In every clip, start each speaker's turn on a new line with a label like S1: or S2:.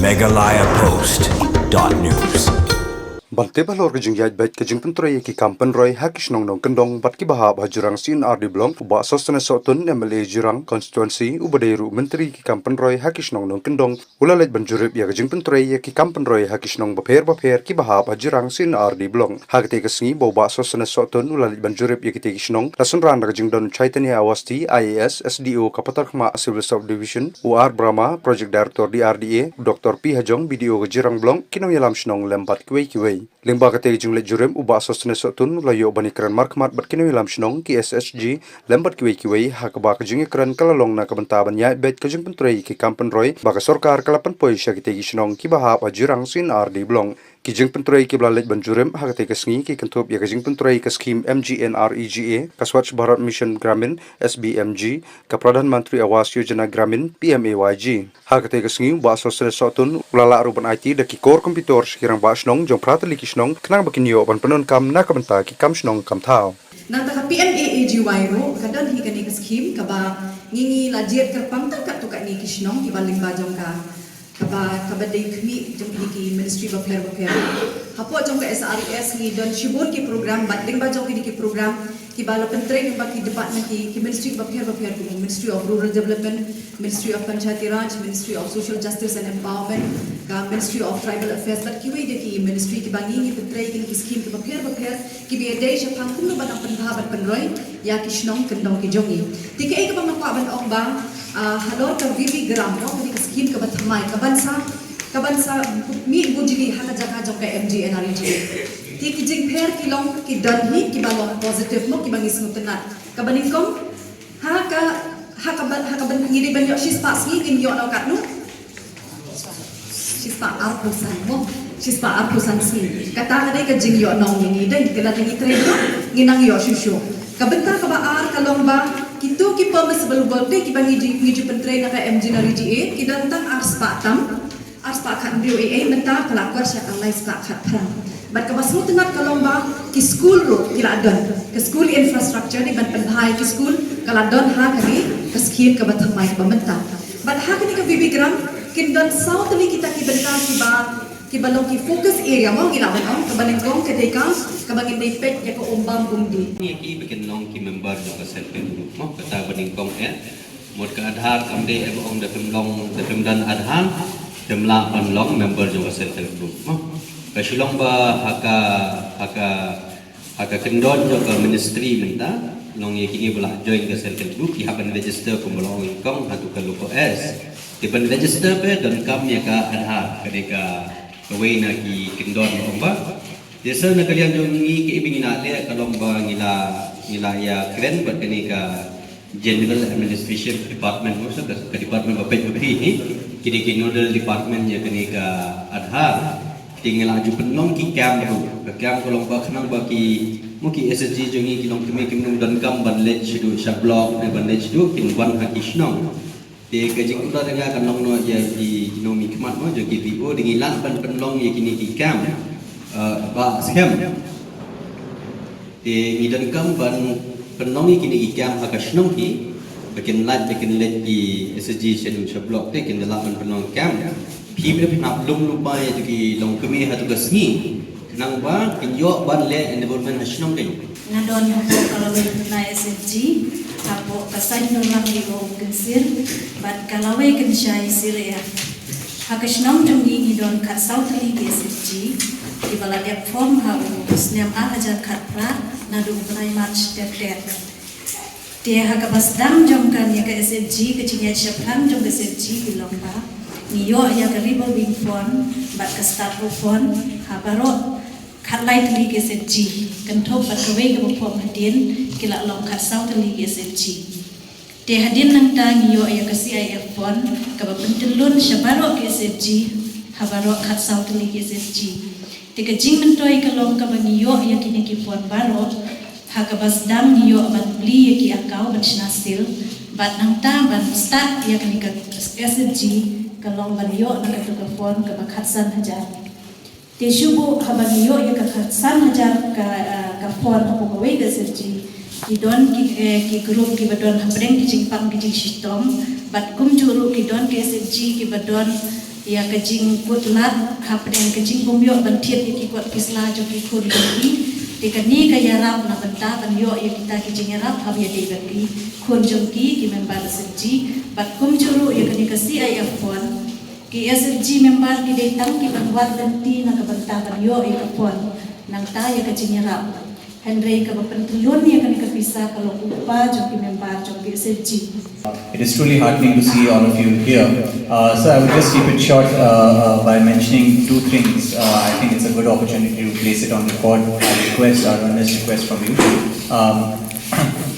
S1: megalayapost.news.
S2: Bante balor kejing yaj baik kejing pentroi ki kampen roy hakish nong nong kendong bat ki bahab hajurang sin ardi blong uba sostene sotun MLA jurang constituency ubadairu menteri ki kampen roy hakish nong nong kendong ulalait banjurip ya kejing pentroi ki kampen roy hakish nong baper ki bahab hajurang sin ardi blong hagte kesngi boba sostene sotun ulalait banjurip ya kite kisnong lasun ran kejing don Chaitanya Awasti IAS SDO Kapatar Khma Civil Subdivision UR Brahma Project Director di RDA Dr. P Hajong BDO kejirang blong kinong yalam snong lembat kiwei Lingba kate jinglet jurem uba sostene sotun layo banikran markmat bat kini wilam shnong ki SSG lembat kiwei hakaba kejing kran kalalong na kabentaban ya bet kejing pentrei ki kampen roy baka sorkar kalapan poi syakite gishnong ki bahap ajurang sin ardi blong kijing pentrei ki blalet banjurem hakate kesngi ki kentup ya kejing pentrei ke skim MGNREGA ka Swachh Bharat Mission Gramin SBMG ka Pradhan Mantri Awas Yojana Gramin PMAYG hakate kesngi uba sostene sotun ulala ruban IT da ki kor komputer sekirang ba shnong jong pratali kisnong kenang bakinyo ban penon kam na kabenta ki kam shnong kam thao
S3: nang taka PMAAGY ro kadan hi kani skim kaba ngingi lajet kerpam tak tu kani kisnong ki baling bajong kaba dei kmi jong ki Ministry of Affairs hapo jong ka SRES ni don shibur ki program batling bajong ki program ki balo pentreng baki department ki Ministry of Affairs ki Ministry of Rural Development, Ministry of Panchayati Raj, Ministry of Social Justice and Empowerment, ka Ministry of Tribal Affairs bat ki wei de ki Ministry ki bangi ni pentreng ki skim ki Affairs ki bi dei sha phang kum ban pan ban penroi ya ki shnong kendong ki jongi ti ke ka bang pa ban ong bang halor ka VV gram no ki skim ka bathamai ka bansa mi bujili haka jaka jong ka MGNREGA ti kijing pher kilong ki danhi ki balong positive mo ki bangis ngutenat kabaning kom haka ban ngiri ban yo shispa sgi ngin yo no katnu shispa arpusan mo shispa arpusan sgi kata ade ka jing yo no ngi dai kala ngi treno nginang yo shushu kabenta ka ba ar kalong ba kitu ki permissible gote ki bangi ngiju pentre na ka MGNREGA ki dantang arspa khat BOA menta kelakar syak alai spa khat prang bat ka basmu tengat kalomba ki school ro kiladon ke school infrastructure ni ban penhai ki school kaladon ha kali ke skim ka bathamai ka menta bat ha kani ka BB gram kin don south li kita ki benta ki balong ki focus area mo gila ban ong ka baling kong ke deka ka bangin dei pet ya ko ombam bumdi
S4: ni ki bikin nong ki member jo ka self group mo kata baling kong mod ka adhar kamde ong da pemdan adhar jumlah panlong member juga self group kasilong ba haka kendon juga ministry minta long ye kini bela join ke self group ki haban register ko bolong kong hatu ka luko s ki ban register pe dan kam ya ka adha kadeka kawai na ki kendon ba desa na kalian jong ngi ki ibingina le kalong ba ngila ya kren bat kani ka General Administration Department mo sa department of Pet-Puri ni kini nodal department nya kini ka adhar tinggal aju penong ki cam kolong ba khnang ba ki muki SSG jongi kilong kemi kimnung dan kam ban let shidu sha blog ne ban let shidu kin wan ha kishnong te kajing uda denga kanong no ya di nomi kmat mo jogi VO dingilan ban penong ye kini ki cam ba scam te ngidan kam ban penongi kini ikyam hakashnong ki bakin lat ki SSG schedule shablok te kin dalaman penong kam pi bre pnap lum lupa ya ki long kemi hatu gasngi nang ba kin yo ban le environment hashnong te
S5: ngadon ko kalau na SSG apo kasay no lang ko kensir bat kalaway ken shay siria hakashnong jongi don kat south li SSG di balad form ha usnyam ahajar khatpra nadu prai march tek dia hakabas dam jongkan ya ke SSG ke cinya syapran jong SSG bilongba niyo ya ke ribo wing phone bat ka start phone habaro khatlai tli ke SSG kantop bat kawai ke phone hadin kila long khat sau tli ke SSG dia hadin nang ta niyo ya ke CIF phone ka bentelun syabaro ke SSG habaro khat sau tli ke SSG Tika jing mentoi kalong ka bangiyo ya kini ki puan baro hakabas dam niyo ban beli ya ki akau ban shnasil bat nang ta ban start ya kini ka SSG kalong bangiyo na ka ka puan ka bakhatsan hajar te shubu habangiyo ya ka khatsan hajar ka puan hapo kawai ka SSG ki don ki group ki badon habreng ki jingpang ki jing shitom bat kum juru ki don ki SSG ki badon ya kejing kutlat kapden kejing kumyo bantiet iki kuat kisla joki kun joki dekani kaya rap na benta kan yo ya kita kejing rap hab ya debaki kun joki ki member SFG bat kum juru ya kani kasi ay afwan ki SFG member ki detang ki banwat ganti na kabenta kan yo ya afwan nang ta ya kejing rap Henry kabapentuyon ya kani kapisa kalau upa joki member joki SFG.
S6: It is truly heartening to see all of you here. So I would just keep it short by mentioning two things. I think it's a good opportunity to place it on record. Our earnest request from you.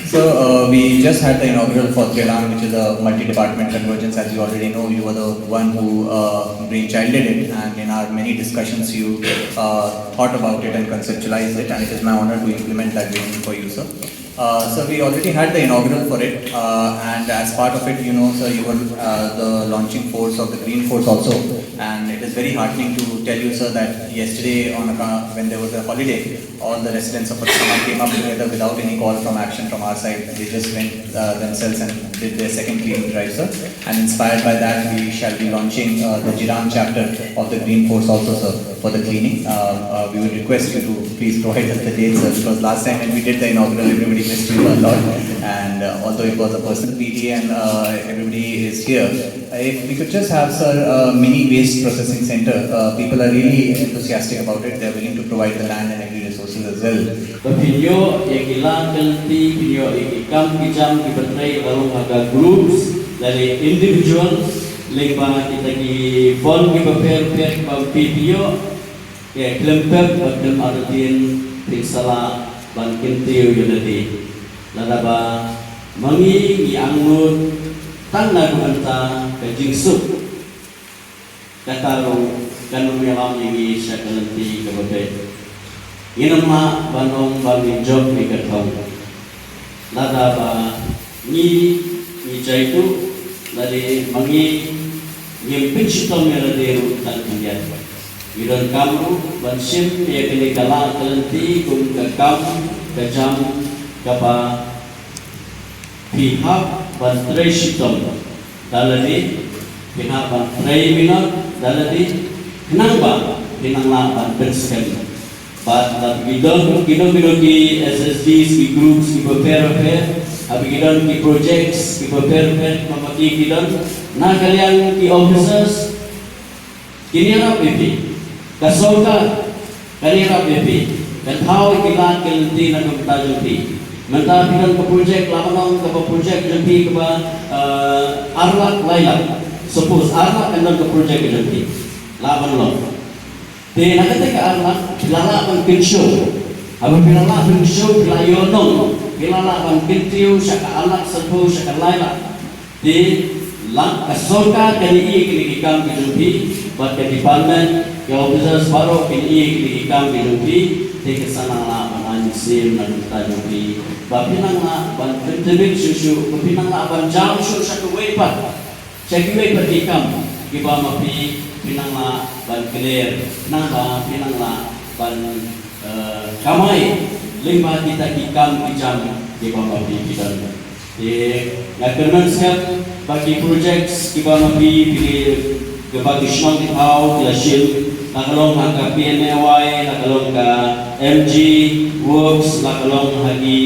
S6: So we just had the inaugural for Kelang, which is a multi-department convergence. As you already know, you were the one who brainchilded it, and in our many discussions, you thought about it and conceptualized it, and it is my honor to implement that vision for you, sir. So we already had the inaugural for it, and as part of it, you know, sir, you were the launching force of the Green Force also, and it is very heartening to tell you, sir, that yesterday when there was a holiday, all the residents of Pakistan came up together without any call from action from our side. They just went themselves and did their second cleaning drive, sir. And inspired by that, we shall be launching the Jiran chapter of the Green Force also, sir, for the cleaning. We would request you to please provide us the dates, sir, because last time when we did the inaugural, everybody missed you a lot. And although it was a personal PTA and everybody is here, if we could just have, sir, a mini waste processing center. People are really enthusiastic about it. They are willing to provide the land and agri resources as well.
S7: Video yang hilang kelti, video yang ikam kijam dibentai lalu ada groups dari individual lembah kita di phone kita prepare video ya kelempet dalam artian piksala ban kintiu yunadi ladaba mangi iangut tanda kubanta kejingsuk kata lu kanun melam ini syakalenti kebetulan inama banong bami job ni katong lada ba ni jaitu dari mangi nyimpin sitom meladero tan kandian iron kamu bansim ya kini kala kelenti kum kakam kajam kapa pihak bantrai sitom daladi pihak bantrai minat daladi kenapa pinangla banten sekali. But we don't ki SSDs, ki groups, ki prepare, we don't ki projects, ki prepare, mamaki ki don't. Na kalian ki officers, kini apa BP? Kasoka, kini apa BP? Dan how ikilan kelenti na kumta jumpi. Menta pidan ke project, lamanong ke project jumpi ke arlak lailak. Suppose arlak kandan ke project jumpi, lamanong. Di nakateka anak pilala man kinsyo, abang pilala kinsyo pilayonong, pilala man kintiu saka anak serbu saka laila. Di lang kasoka kini ikam kijumpi, buat kedipaman yang officers baru kini ikam kijumpi, di kesana la man anjim nan tajumpi. Bapinang la ban kentemik susu, bapinang la ban jam susu saka wepat, saka wepat ikam, kiba mapi. Pinangla ban clear, pinangla ban kamai, lima kita ikam kijam di bawah kita. Di ngakenan siap bagi project di bawah di bagi semua di bawah dihasil, nakalong hangga PNAY, nakalong ka MG Works, nakalong hagi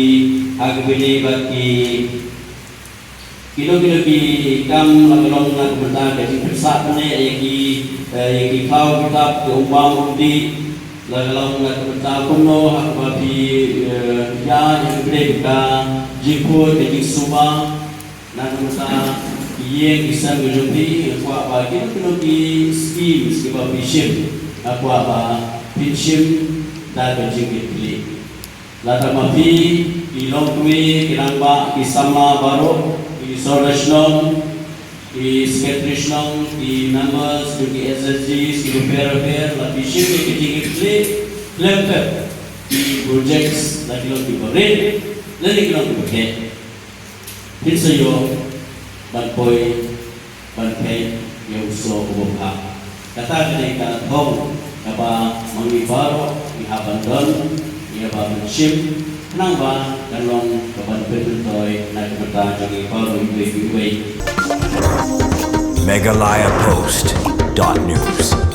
S7: bini bagi kilo-kilo ki kam lagalong na kumanta kasi persa na yang ki kau kitab ke umbang undi lagalong na kumanta kuno hakubabi ya yang gede ka jipur ke jisuba na kumanta iye kisah ngejumpi kuat ba kilo-kilo ki schemes ki ba bishim kuat ba pinshim da kajing pilih lata mapi ilong kue kinangba kisama baru Sorashnom, di Sketrishnam, di Numbers, di SSGs, di repair, di shift, di kecil lempet, di projects, lagi lagi berin, lagi lagi berhet. Hinsayo, banpoi, banpei, yang usul ubah. Kata mereka tahu, apa mengibaro, ihabandon, ihabanship. Kenapa kalong kapan berbentoy na kumata jangi paru ibu-ibu
S1: Megalaya Post. SCR.News.